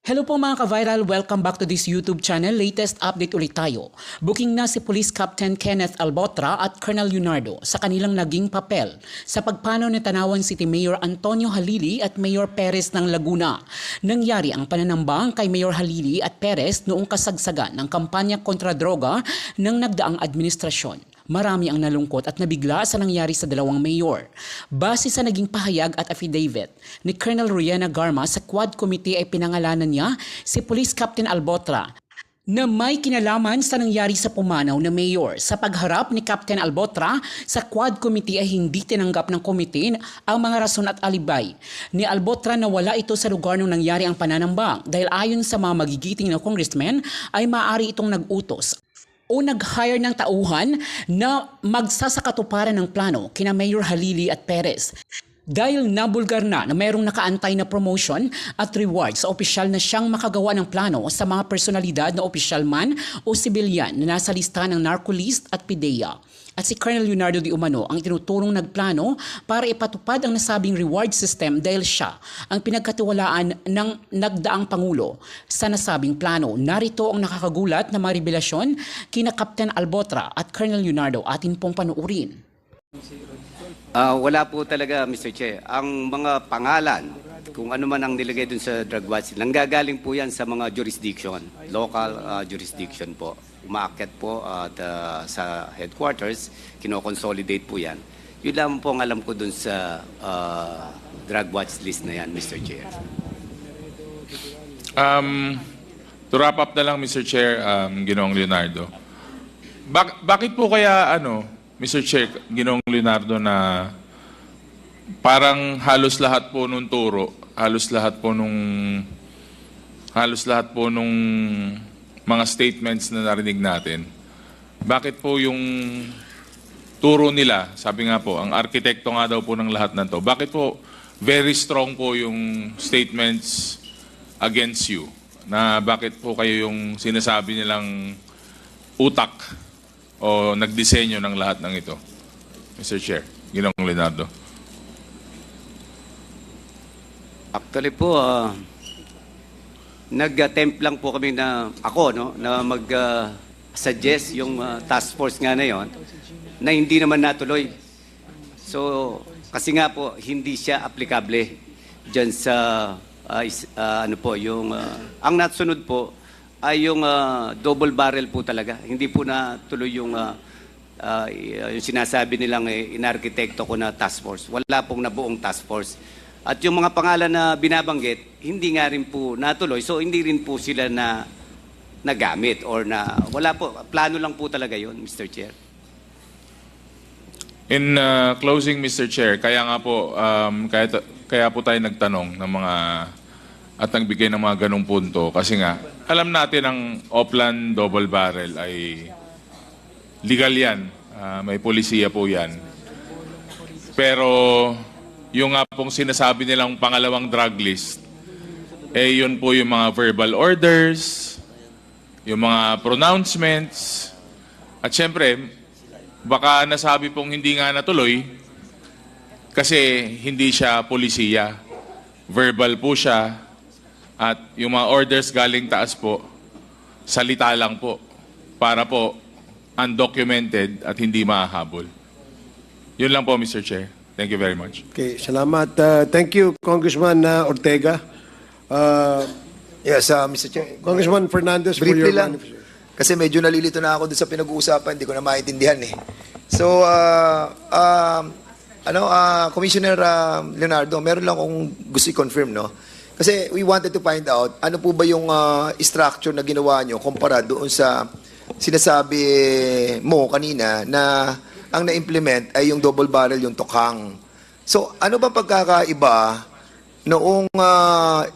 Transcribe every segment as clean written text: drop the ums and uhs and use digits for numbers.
Hello po mga ka-viral, welcome back to this YouTube channel. Latest update ulit tayo. Booking na si Police Captain Kenneth Albotra at Colonel Leonardo sa kanilang naging papel sa pagpanaw ni Tanawan City Mayor Antonio Halili at Mayor Perez ng Laguna. Nangyari ang pananambang kay Mayor Halili at Perez noong kasagsagan ng kampanya kontra droga ng nagdaang administrasyon. Marami ang nalungkot at nabigla sa nangyari sa dalawang mayor. Base sa naging pahayag at affidavit ni Colonel Riena Garma sa Quad Committee ay pinangalanan niya si Police Captain Albotra na may kinalaman sa nangyari sa pumanaw na mayor. Sa pagharap ni Captain Albotra sa Quad Committee ay hindi tinanggap ng komite ang mga rason at alibay ni Albotra na wala ito sa lugar nung nangyari ang pananambang dahil ayon sa mga magigiting na congressmen ay maaari itong nag-utos o nag-hire ng tauhan na magsasakatuparan ng plano kina Mayor Halili at Perez. Dahil nabulgar na mayroong nakaantay na promotion at reward sa opisyal na siyang makagawa ng plano sa mga personalidad na opisyal man o sibilyan na nasa lista ng narcolist at PIDEA. At si Colonel Leonardo Di Umano ang tinuturong nagplano para ipatupad ang nasabing reward system dahil siya ang pinagkatiwalaan ng nagdaang Pangulo sa nasabing plano. Narito ang nakakagulat na mga revelasyon kina Captain Albotra at Colonel Leonardo. Atin pong panuurin. Wala po talaga, Mr. Che. Ang mga pangalan, kung ano man ang nilagay dun sa drug watch, nanggagaling po yan sa mga jurisdiction, local jurisdiction po. Umaakyat po sa headquarters, kino-consolidate po yan. Yun lang po ang alam ko dun sa drug watch list na yan, Mr. Chair. To wrap up na lang, Mr. Chair, Ginoong Leonardo. Bakit po kaya, Mr. Chair, Ginoong Leonardo, na parang halos lahat po nung turo, halos lahat po nung mga statements na narinig natin, bakit po yung turo nila, sabi nga po, ang arkitekto nga daw po ng lahat ng to, bakit po very strong po yung statements against you? Na bakit po kayo yung sinasabi nilang utak o nagdisenyo ng lahat ng ito? Mr. Chair, Ginoong Leonardo. Actually po, nag-attempt lang po kami na mag-suggest yung task force nga na yon na hindi naman natuloy. So, kasi nga po, hindi siya applicable dyan sa, ang nasunod po ay yung double barrel po talaga. Hindi po natuloy yung sinasabi nilang inarkitekto ko na task force. Wala pong nabuong task force. At yung mga pangalan na binabanggit, hindi nga rin po natuloy. So, hindi rin po sila na nagamit or na wala po. Plano lang po talaga yun, Mr. Chair. In closing, Mr. Chair, kaya nga po, kaya po tayo nagtanong ng mga at nagbigay ng mga ganong punto. Kasi nga, alam natin ang Oplan double barrel ay legal yan. May polisiya po yan. Pero yung nga pong sinasabi nilang pangalawang drug list, yun po yung mga verbal orders, yung mga pronouncements, at syempre, baka nasabi pong hindi nga natuloy kasi hindi siya polisiya. Verbal po siya at yung mga orders galing taas po, salita lang po para po undocumented at hindi mahahabol. Yun lang po, Mr. Chair. Thank you very much. Okay, salamat. Thank you, Congressman Ortega. Yes, Mr. Chair. Congressman Fernandez, for Briefly your lang. Kasi medyo nalilito na ako dun sa pinag-uusapan, hindi ko na maintindihan eh. So, Commissioner Leonardo, meron lang akong gusto i-confirm, no? Kasi we wanted to find out, ano po ba yung structure na ginawa nyo kumpara doon sa sinasabi mo kanina na ang na-implement ay yung double barrel, yung tokhang. So, ano ba pagkakaiba noong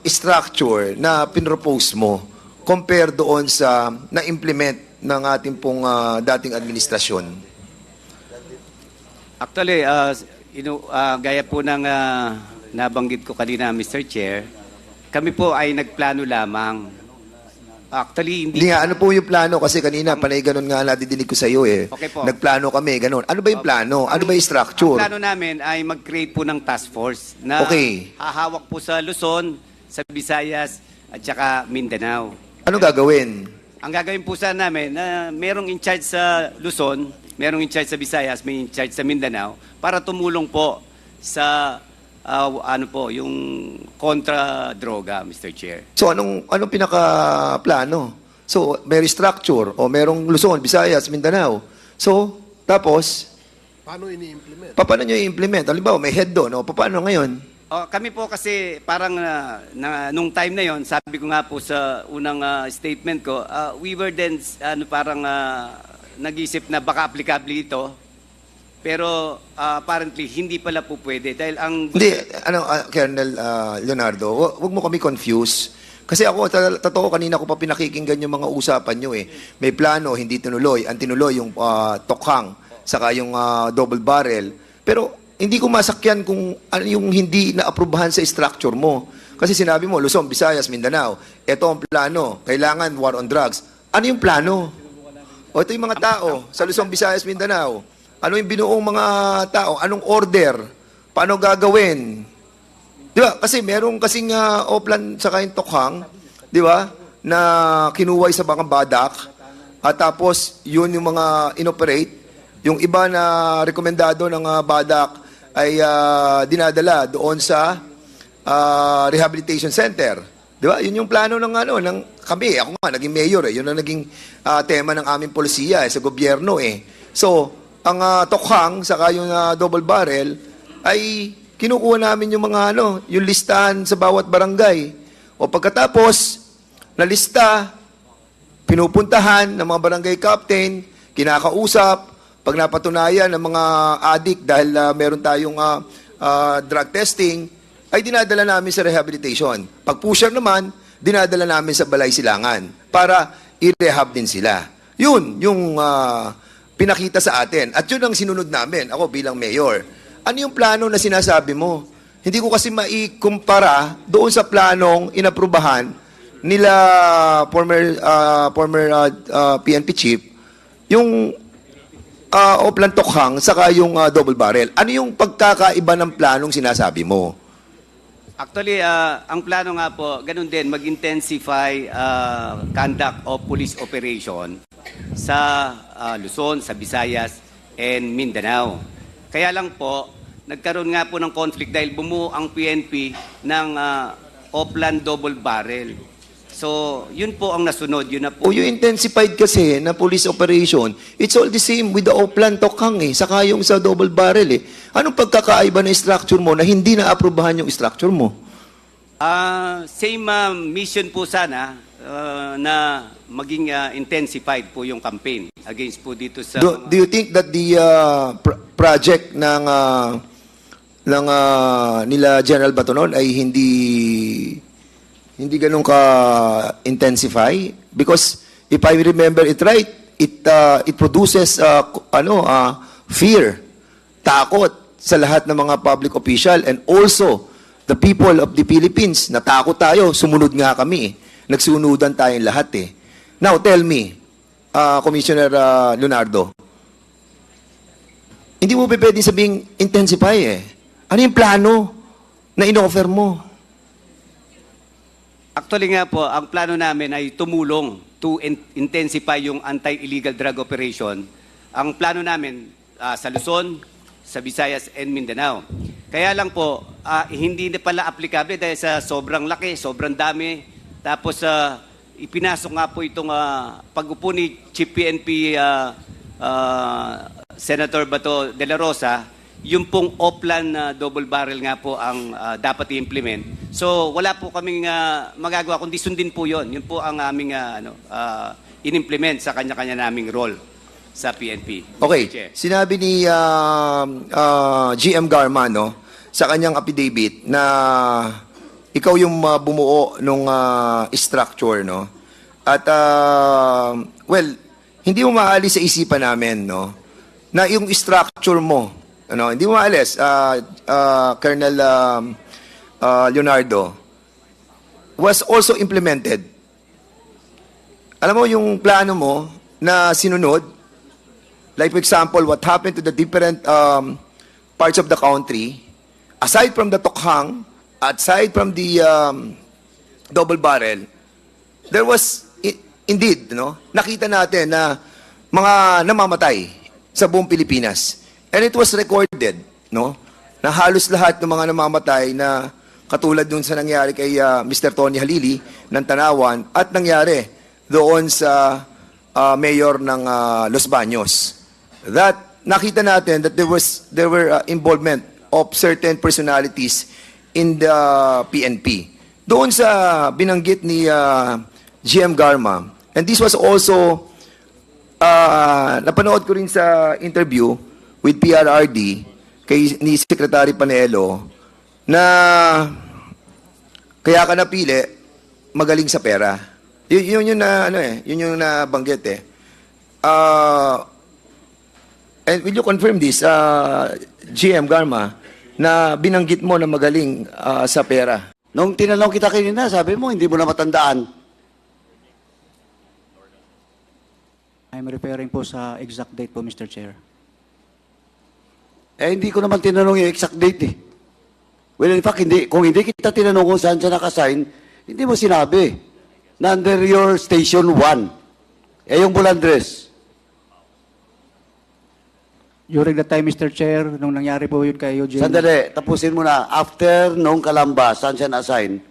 structure na pinropose mo compare doon sa na-implement ng ating pong dating administrasyon? Actually, gaya po ng nabanggit ko kanina, Mr. Chair, kami po ay nagplano lamang. Actually, Hindi nga, ano po yung plano? Kasi kanina, panay ganun nga nadidinig ko sa iyo eh. Okay po. Nagplano kami, ganun. Ano ba yung plano? Ano ba yung structure? Ang plano namin ay mag-create po ng task force na Okay. hahawak po sa Luzon, sa Visayas, at saka Mindanao. Ano gagawin? Ang gagawin po sana namin, na merong in charge sa Luzon, merong in charge sa Visayas, may in charge sa Mindanao, para tumulong po sa yung kontra droga, Mr. Chair. So anong pinaka-plano? So may restructure o merong Luzon, Visayas, Mindanao. So tapos Paano ini-implement? paano nyo i-implement? Halimbawa, may head doon. O, paano ngayon? Kami po kasi parang nung time na yon, sabi ko nga po sa unang statement ko, we were then nag-isip na baka applicable ito. Pero apparently hindi pala po pwede dahil ang Hindi, Colonel Leonardo, wag mo kami confuse. Kasi ako, totoo, kanina ko pa pinakikinggan yung mga usapan nyo eh. May plano, hindi tinuloy. Ang tinuloy yung tokhang, saka yung double barrel. Pero hindi ko masakyan kung ano yung hindi na-aprobahan sa structure mo. Kasi sinabi mo, Luzon, Visayas, Mindanao, ito ang plano, kailangan war on drugs. Ano yung plano? O ito yung mga tao sa Luzon, Visayas, Mindanao. Ano yung binuong mga tao? Anong order? Paano gagawin? Di ba? Kasi merong kasing oplan sa kain tokhang, di ba? Na kinuway sa mga badak. At tapos, yun yung mga inoperate. Yung iba na rekomendado ng badak ay dinadala doon sa rehabilitation center. Di ba? Yun yung plano ng kami. Ako nga, naging mayor eh. Yun ang naging tema ng aming polisiya sa gobyerno eh. So, ang tokhang, saka yung double barrel, ay kinukuha namin yung mga yung listahan sa bawat barangay. O pagkatapos, na lista, pinupuntahan ng mga barangay captain, kinakausap, pag napatunayan ng mga addict dahil meron tayong drug testing, ay dinadala namin sa rehabilitation. Pag pusher naman, dinadala namin sa Balay Silangan para i-rehab din sila. Yun, yung pinakita sa atin. At yun ang sinunod namin, ako bilang mayor. Ano yung plano na sinasabi mo? Hindi ko kasi maikumpara doon sa planong inaprubahan nila former PNP chief, yung oplan tokhang, saka yung double barrel. Ano yung pagkakaiba ng planong sinasabi mo? Actually, ang plano nga po, ganun din, mag-intensify conduct of police operation sa Luzon, sa Visayas, and Mindanao. Kaya lang po, nagkaroon nga po ng conflict dahil bumuo ang PNP ng Oplan Double Barrel. So, yun po ang nasunod. Yun na po. O yung intensified kasi na police operation, it's all the same with the Oplan tokhang eh, saka yung sa double barrel eh. Anong pagkakaiba ng structure mo na hindi na-aprobahan yung structure mo? Same mission po sana na maging intensified po yung campaign against po dito sa... Do you think that the project ng nila General Batonon ay hindi ganun ka-intensify? Because if I remember it right, it produces fear, takot sa lahat ng mga public official and also the people of the Philippines. Natakot tayo, sumunod nga kami. Nagsunudan tayong lahat eh. Now, tell me, Commissioner Leonardo, hindi mo pwedeng sabing intensify eh. Ano yung plano na in-offer mo? Actually nga po, ang plano namin ay tumulong to intensify yung anti-illegal drug operation. Ang plano namin sa Luzon, sa Visayas, and Mindanao. Kaya lang po, hindi na pala applicable dahil sa sobrang laki, sobrang dami. Tapos ipinasok nga po itong pag-upo ni Chief PNP Senator Bato de la Rosa, yung pong Oplan double barrel nga po ang dapat i-implement. So wala po kaming magagawa kundi sundin po yon. Yun po ang aming in-implement sa kanya-kanya naming role sa PNP. Okay, sinabi ni GM Garma sa kanyang affidavit na ikaw yung bumuo nung structure, no? At well, hindi mo maalis sa isipan namin, no, na yung structure mo, hindi mo maalis, Colonel Leonardo, was also implemented. Alam mo yung plano mo na sinunod, like for example, what happened to the different parts of the country, aside from the tokhang, aside from the double barrel, there was indeed, no, nakita natin na mga namamatay sa buong Pilipinas. And it was recorded, no, na halos lahat ng mga namamatay na katulad dun sa nangyari kay Mr. Tony Halili ng Tanawan at nangyari doon sa mayor ng Los Baños. That nakita natin that there were involvement of certain personalities in the PNP. Doon sa binanggit ni GM Garma, and this was also napanood ko rin sa interview with PRRD ni Secretary Panelo na kaya ka napili magaling sa pera. Yun yung na yun yung nabanggit eh. And will you confirm this, GM Garma, na binanggit mo na magaling sa pera? Nung tinanong kita kanina, sabi mo, hindi mo na matandaan. I'm referring po sa exact date po, Mr. Chair. Eh, hindi ko naman tinanong yung exact date eh. Well, in fact, kung hindi kita tinanong kung saan siya nakasign, hindi mo sinabi na under your station 1. Eh, yung Bulandres. During the time, Mr. Chair, nung nangyari po yun kay Eugene, Sandali, tapusin mo na. After nung Calamba, saan siya na-assign?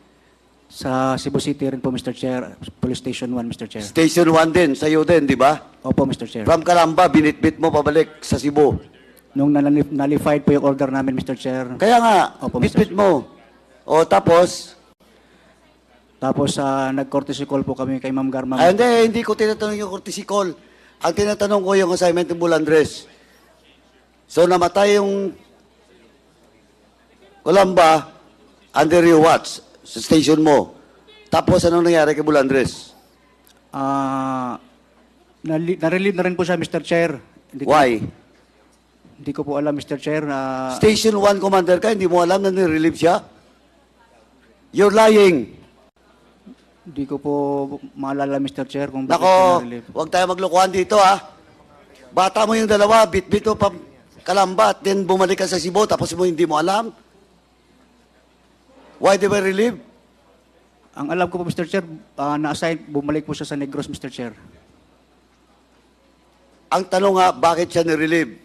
sa Cebu City rin po, Mr. Chair, Police Station 1, Mr. Chair. Station 1 din, sa'yo din, di ba? Opo, Mr. Chair. From Calamba, binitbit mo pabalik sa Cebu. Nung nullified po yung order namin, Mr. Chair. Kaya nga, Opo, Mr. bitbit mo. O tapos, Tapos nag-courtesy call po kami kay Ma'am Garma. hindi ko tinatanong yung courtesy call. Ang tinatanong ko yung assignment ng Bulandres. So namatay yung Calamba under your watch sa station mo. Tapos anong nangyari kay Bulandres? Na-relieve na rin po siya, Mr. Chair. Why? Hindi ko po alam, Mr. Chair. Station 1 commander ka, hindi mo alam na nirelieve siya? You're lying. Hindi ko po maalala, Mr. Chair, kung bakit Nako, siya na-relieve. huwag tayo maglokohan dito ha. Bata mo yung dalawa, bit-bit mo pa Calamba at then bumalik ka sa Cebu tapos mo hindi mo alam. Why they were relieved? Ang alam ko po, Mr. Chair, na-assign, bumalik po siya sa Negros, Mr. Chair. Ang tanong nga, bakit siya nirelieve?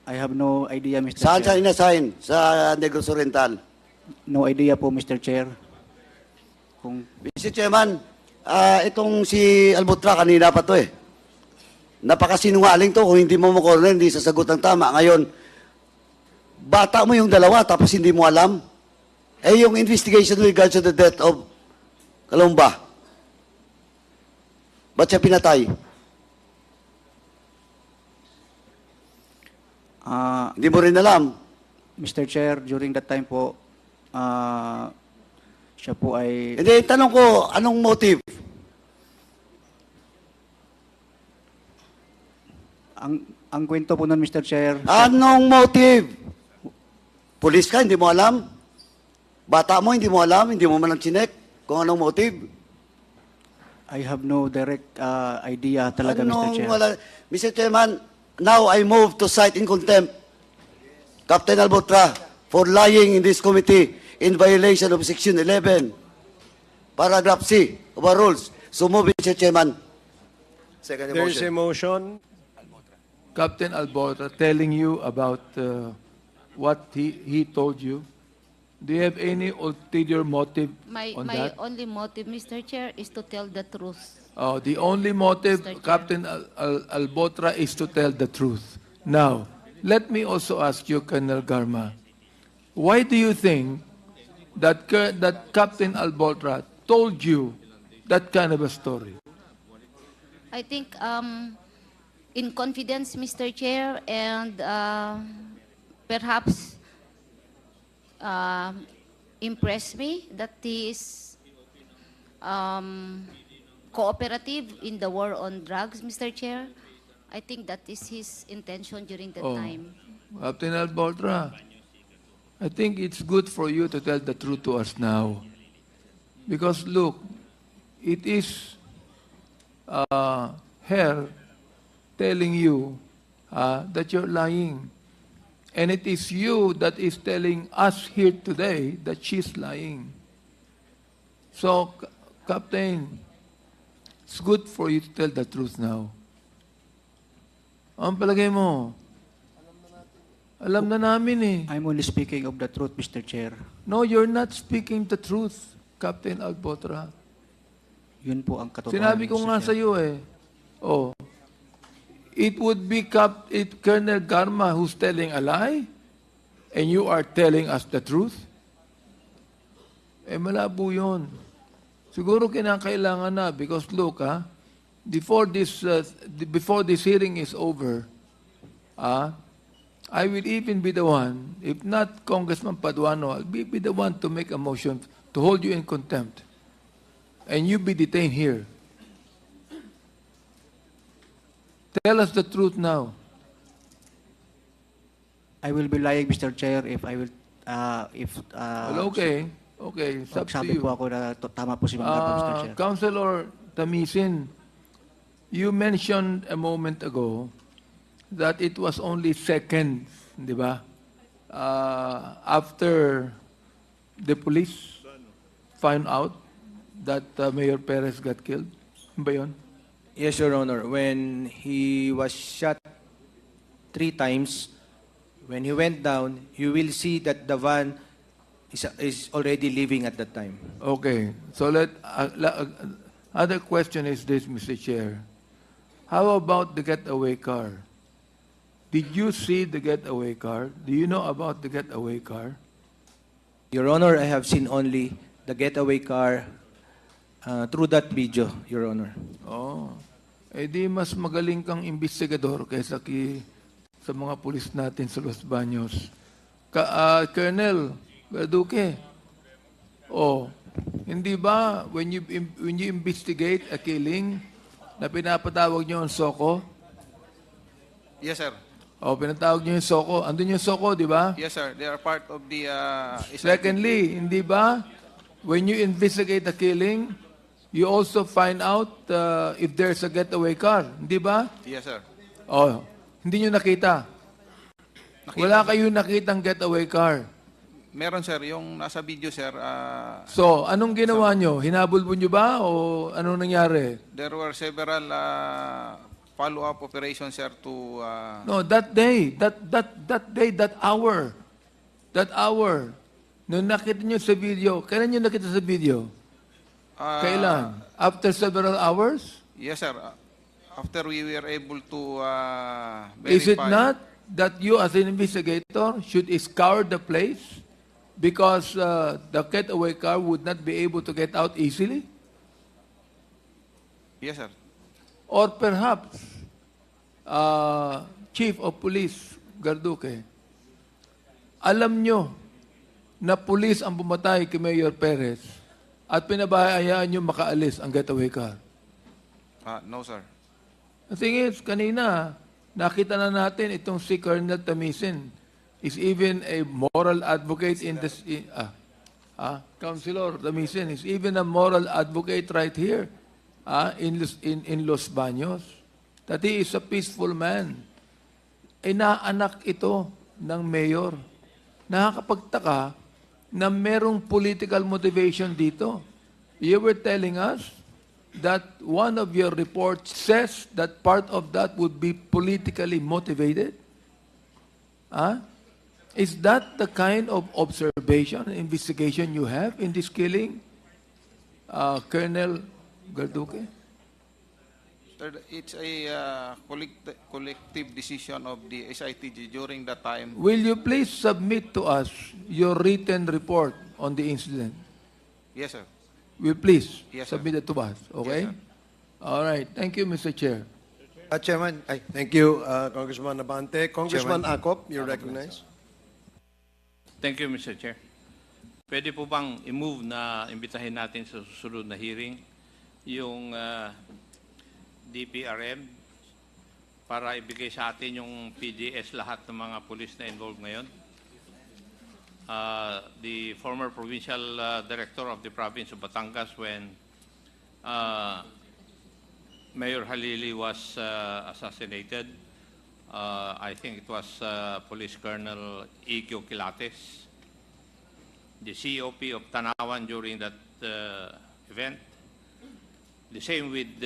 I have no idea, Mr. Saan siya Chair. inassign? Sa Negros Oriental. No idea po, Mr. Chair. Kung Mr. Chairman, itong si Albutra, kanina pa to eh. Napakasinungaling to, kung hindi mo makorner, hindi sasagot ng tama. Ngayon, bata mo yung dalawa, tapos hindi mo alam. Eh, yung investigation with regards to the death of Calamba, ba't siya pinatay? Hindi mo rin alam. Mr. Chair, during that time po, siya po ay... Hindi, tanong ko, anong motive? Ang kwento po nun, Mr. Chair, Anong motive? Pulis ka, hindi mo alam? Bata mo, hindi mo alam? Hindi mo man lang chinek kung anong motive? I have no direct idea talaga, Mr. Chair. Mr. Chairman, now I move to cite in contempt Captain Albutra for lying in this committee in violation of Section 11, Paragraph C of our rules. So move, Mr. Chairman. Second There is a motion. motion. Captain Alborta telling you about what he told you. Do you have any ulterior motive My on that? only motive, Mr. Chair, is to tell the truth. Oh, the only motive, Mr. Chair. Captain Albotra, is to tell the truth. Now, let me also ask you, Colonel Garma, why do you think that Captain Albotra told you that kind of a story? I think in confidence, Mr. Chair, and perhaps impress me that he is cooperative in the war on drugs, Mr. Chair. I think that is his intention during that time. Captain Albotra, I think it's good for you to tell the truth to us now. Because look, it is her telling you that you're lying. And it is you that is telling us here today that she's lying. So, Captain, it's good for you to tell the truth now. Ang palagay mo? Alam na namin eh. I'm only speaking of the truth, Mr. Chair. No, you're not speaking the truth, Captain Albotra. Yun po ang katotohanan. Sinabi ko Mr. nga Chair. sa iyo eh. Oh. It would be Colonel Garma who's telling a lie and you are telling us the truth. Eh malabo yun. Siguro kinakailangan na because look before this hearing is over, I will even be the one, if not Congressman Paduano, I'll be the one to make a motion to hold you in contempt. And you be detained here. Tell us the truth now. I will be lying, Mr. Chair, if I will, Well, okay. Okay, it's up to sabi you. po ako na tama po si Ma'am Garma, Mr. Chair. Councilor Tamisin, you mentioned a moment ago that it was only seconds, di ba? After the police found out that Mayor Perez got killed. Ano ba yun? Yes, Your Honor. When he was shot 3 times, when he went down, you will see that the van is already leaving at that time. Okay. So other question is this, Mr. Chair. How about the getaway car? Did you see the getaway car? Do you know about the getaway car? Your Honor, I have seen only the getaway car through that video, Your Honor. Oh. Eh di mas magaling kang investigador kaysa sa mga pulis natin sa Los Baños. Colonel Verduque. Oh, hindi ba when you investigate a killing na pinapatawag niyo ang SOCO? Yes, sir. Oh, pinatawag niyo yung SOCO. Andun yung SOCO, di ba? Yes, sir. They are part of the... Secondly, hindi ba when you investigate a killing, you also find out if there's a getaway car, hindi ba? Yes, sir. Oh, hindi niyo nakita. Wala kayong nakitang getaway car. Meron, sir. Yung nasa video, sir, So, anong ginawa nyo? Hinabol mo nyo ba o anong nangyari? there were several follow-up operations, sir, to... No, that day, that hour. Nung nakita nyo sa video, kailan nyo nakita sa video? Kailan? After several hours? Yes, sir. After we were able to verify... Is it not that you as an investigator should scour the place because the getaway car would not be able to get out easily? Yes, sir. Or perhaps, Chief of Police Garduque, alam nyo na pulis ang pumatay kay Mayor Perez at pinabayaan nyo makaalis ang getaway car. No, sir. The thing is, kanina, nakita na natin itong si Colonel Tamisin is even a moral advocate in this... Councilor Tamisin is even a moral advocate right here in Los Baños. That he is a peaceful man. Inaanak ito ng mayor. Nakakapagtaka na merong political motivation dito. You were telling us that one of your reports says that part of that would be politically motivated? Is that the kind of observation and investigation you have in this killing, Colonel Garduque? Sir, it's a collective decision of the SITG during that time. Will you please submit to us your written report on the incident? Yes, sir. Will please Yes, sir. submit it to us, okay? Yes, sir. All right. Thank you, Mr. Chair. Chairman, Thank you, Congressman Abante. Congressman Acop, you're recognized. Thank you, Mr. Chair. Pwede po bang i-move na imbitahin natin sa susunod na hearing yung DPRM para ibigay sa atin yung PDS lahat ng mga pulis na involved ngayon? The former provincial director of the province of Batangas when Mayor Halili was assassinated, I think it was Police Colonel E.Q. Quilates, the COP of Tanawan during that event. The same with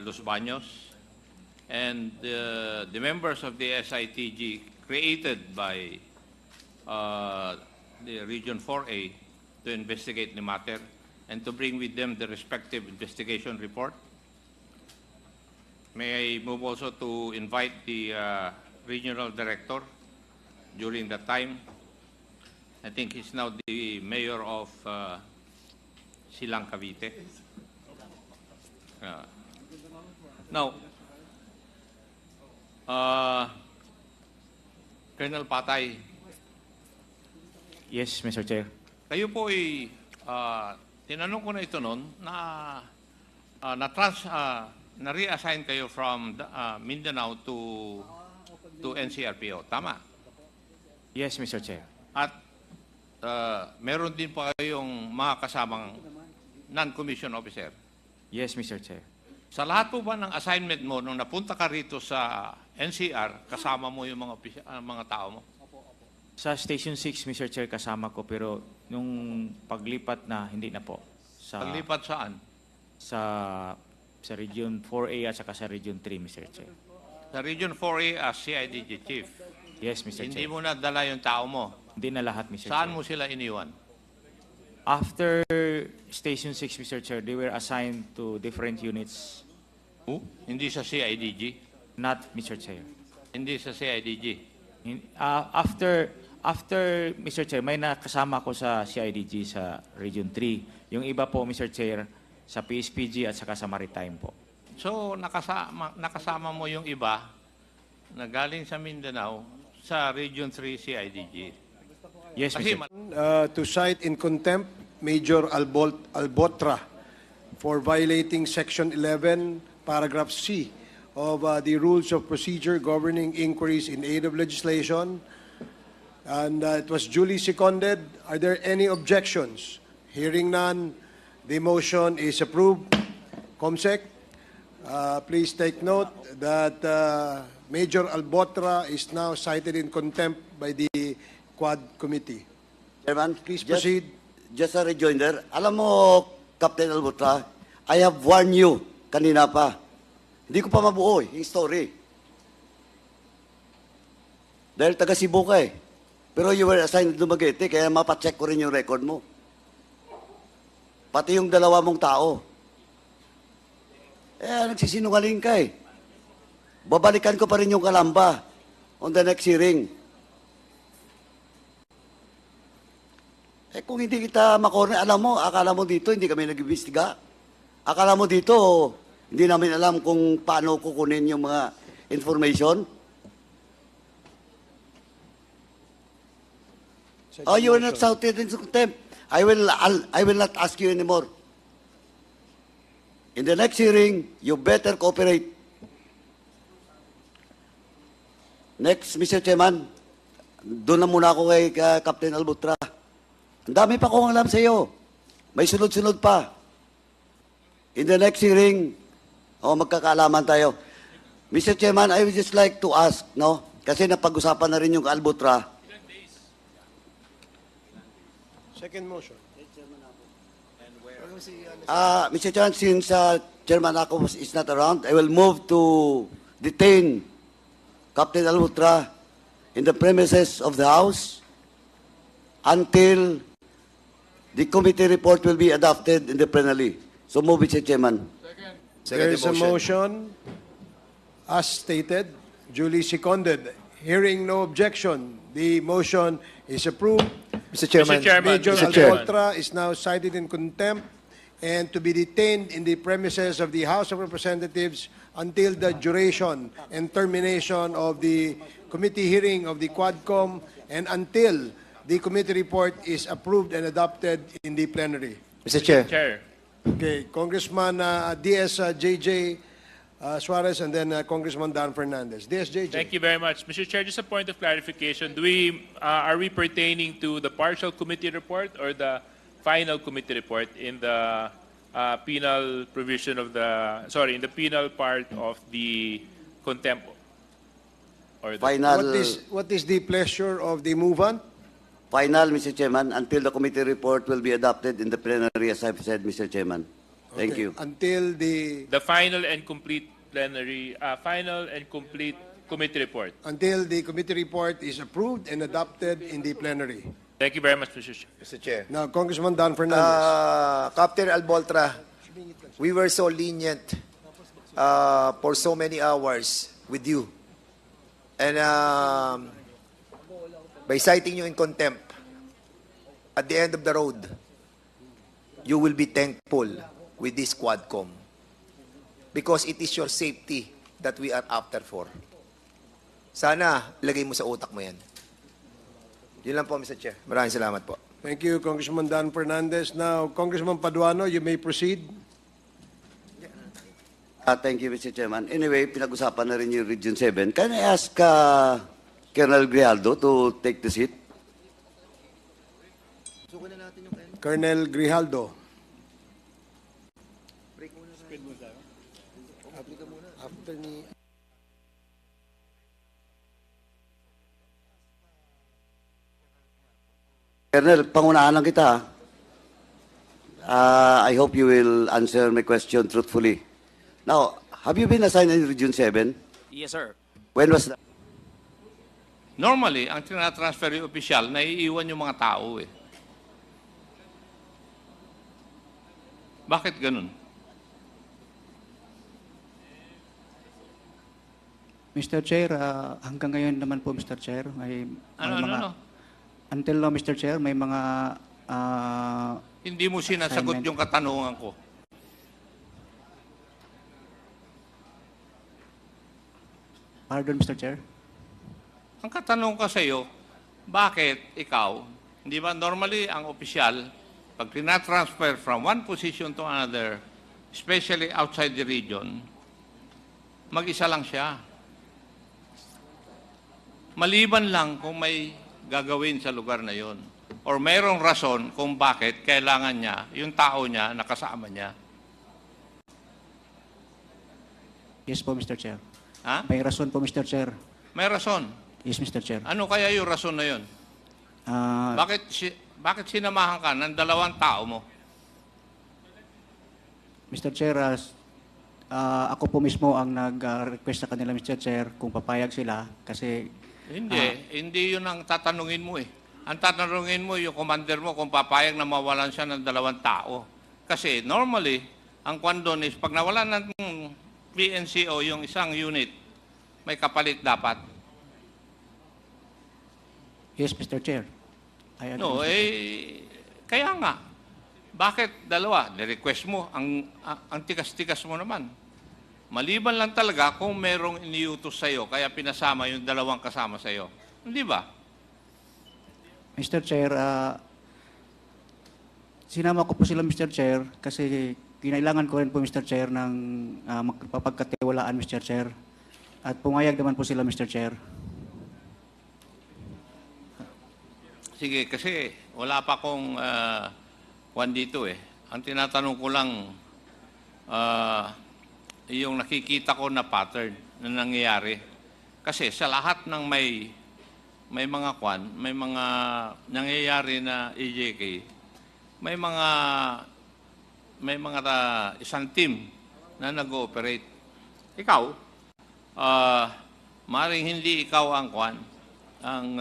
Los Baños. And the members of the SITG created by the Region 4A to investigate the matter and to bring with them the respective investigation report. May I move also to invite the regional director during that time. I think he's now the mayor of Silang, Cavite. Now, Colonel Patay, Yes, Mr. Chair. kayo po ay tinanong ko na ito noon na na-reassign kayo from Mindanao to NCRPO. Tama? Yes, Mr. Chair. At meron din po kayong mga kasamang non-commissioned officer. Yes, Mr. Chair. Sa lahat po ba ng assignment mo nung napunta ka rito sa NCR, kasama mo yung mga tao mo? Sa Station 6, Mr. Chair, kasama ko, pero nung paglipat na, hindi na po. Paglipat saan? Sa Region 4A at saka sa Region 3, Mr. Chair. Sa Region 4A as CIDG Chief. Yes, Mr. Hindi Chair. mo na dala yung tao mo. Hindi na lahat, Mr. Saan Chair. mo sila iniwan? After Station 6, Mr. Chair, they were assigned to different units. Hindi sa CIDG? Not, Mr. Chair. Hindi sa CIDG? After, Mr. Chair, may nakasama ko sa CIDG sa Region 3. Yung iba po, Mr. Chair, sa PSPG at saka sa Maritime po. So, nakasama mo yung iba na galing sa Mindanao sa Region 3 CIDG. Yes, Kasi Mr. To cite in contempt Major Albotra for violating Section 11, Paragraph C of the Rules of Procedure governing inquiries in aid of legislation. And it was duly seconded. Are there any objections? Hearing none, the motion is approved. Comsec, please take note that Major Albotra is now cited in contempt by the Quad Committee. Chairman, Please proceed. Just a rejoinder. Alam mo, Captain Albotra, I have warned you kanina pa. Hindi ko pa mabuo yung story. Dahil taga Cebu ka eh. Pero you were assigned to Dumaguete, kaya mapacheck ko rin yung record mo. Pati yung dalawa mong tao. Nagsisinungaling ka eh. Babalikan ko pa rin yung Kalamba on the next hearing. Kung hindi kita makorne, alam mo, akala mo dito, hindi kami nag-imbestiga. Akala mo dito, hindi namin alam kung paano kukunin yung mga information. Oh, you are not shouted into contempt. I will not ask you anymore. In the next hearing, you better cooperate. Next, Mr. Chairman, doon na muna ako kay Captain Albotra. Ang dami pa kong alam sa iyo. May sunod-sunod pa. In the next hearing, magkakaalaman tayo. Mr. Chairman, I would just like to ask, no? Kasi napag-usapan na rin yung Albotra. Second motion. Mr. Chairman, since Chairman Ako is not around, I will move to detain Captain Albotra in the premises of the House until the committee report will be adopted in the plenary. So move, Mr. Chairman. There is a motion, as stated, duly seconded. Hearing no objection, the motion is approved. Mr. Chairman. Major Mr. Chair. Albotra is now cited in contempt and to be detained in the premises of the House of Representatives until the duration and termination of the committee hearing of the Quadcom and until the committee report is approved and adopted in the plenary. Mr. Chair. Chair. Okay, Congressman DS.JJ Suarez and then Congressman Dan Fernandez. DS.JJ. Thank you very much. Mr. Chair, just a point of clarification. Are we pertaining to the partial committee report or the final committee report in the penal provision of in the penal part of the contempt? Or the, Final. What is the pleasure of the movant? Final, Mr. Chairman, until the committee report will be adopted in the plenary, as I've said, Mr. Chairman. Thank Okay. you. Until the The final and complete committee report. until the committee report is approved and adopted in the plenary. Thank you very much, Mr. Chair. Mr. Chair. Now, Congressman Don Fernandez. Captain Alboltra, we were so lenient for so many hours with you. And by citing you in contempt, at the end of the road, you will be thankful with this Quadcom. Because it is your safety that we are after for. Sana, lagay mo sa utak mo yan. Yun lang po, Mr. Chair. Maraming salamat po. Thank you, Congressman Don Fernandez. Now, Congressman Paduano, you may proceed. Thank you, Mr. Chairman. Anyway, pinag-usapan na rin yung Region 7. Can I ask Colonel Grijaldo to take the seat? Colonel Grijaldo. After ni... Colonel, pangunahan lang kita. I hope you will answer my question truthfully. Now, have you been assigned in Region 7? Yes, sir. When was that? Normally, ang tinatransfer yung opisyal, naiiwan yung mga tao eh. Bakit ganun? Mr. Chair, hanggang ngayon naman po, Mr. Chair, until now, Mr. Chair, may mga Hindi mo sinasagot assignment. yung katanungan ko. Pardon, Mr. Chair. Ang katanong ko sa iyo, bakit ikaw, hindi ba normally ang opisyal, pag tinatransfer from one position to another, especially outside the region, mag-isa lang siya. Maliban lang kung may gagawin sa lugar na yon. Or mayroong rason kung bakit kailangan niya, yung tao niya, nakasama niya. Yes po, Mr. Chair. Ha? May rason po, Mr. Chair. May rason. Yes, Mr. Chair. Ano kaya yung rason na yon? Bakit sinamahan ka ng dalawang tao mo? Mr. Chair, ako po mismo ang nag-request sa kanila, Mr. Chair, kung papayag sila kasi... Hindi yun ang tatanungin mo eh. Ang tatanungin mo yung commander mo kung papayag na mawalan siya ng dalawang tao. Kasi normally, ang kwan doon is pag nawalan ng PNCO yung isang unit, may kapalit dapat. Yes, Mr. Chair. No, kaya nga. Bakit dalawa? Ni-request mo. Ang tikas-tikas mo naman. Maliban lang talaga kung merong iniutos sa'yo, kaya pinasama yung dalawang kasama sa'yo. Hindi ba? Mr. Chair, sinama ko po sila, Mr. Chair, kasi kinailangan ko rin po, Mr. Chair, ng magpapagkatiwalaan, Mr. Chair. At pumayag naman po sila, Mr. Chair. Sige, kasi wala pa akong kwan dito eh. Ang tinatanong ko lang, yung nakikita ko na pattern na nangyayari. Kasi sa lahat ng may mga kwan, may mga nangyayari na EJK, may mga isang team na nag-ooperate. Ikaw, maring hindi ikaw ang kwan, ang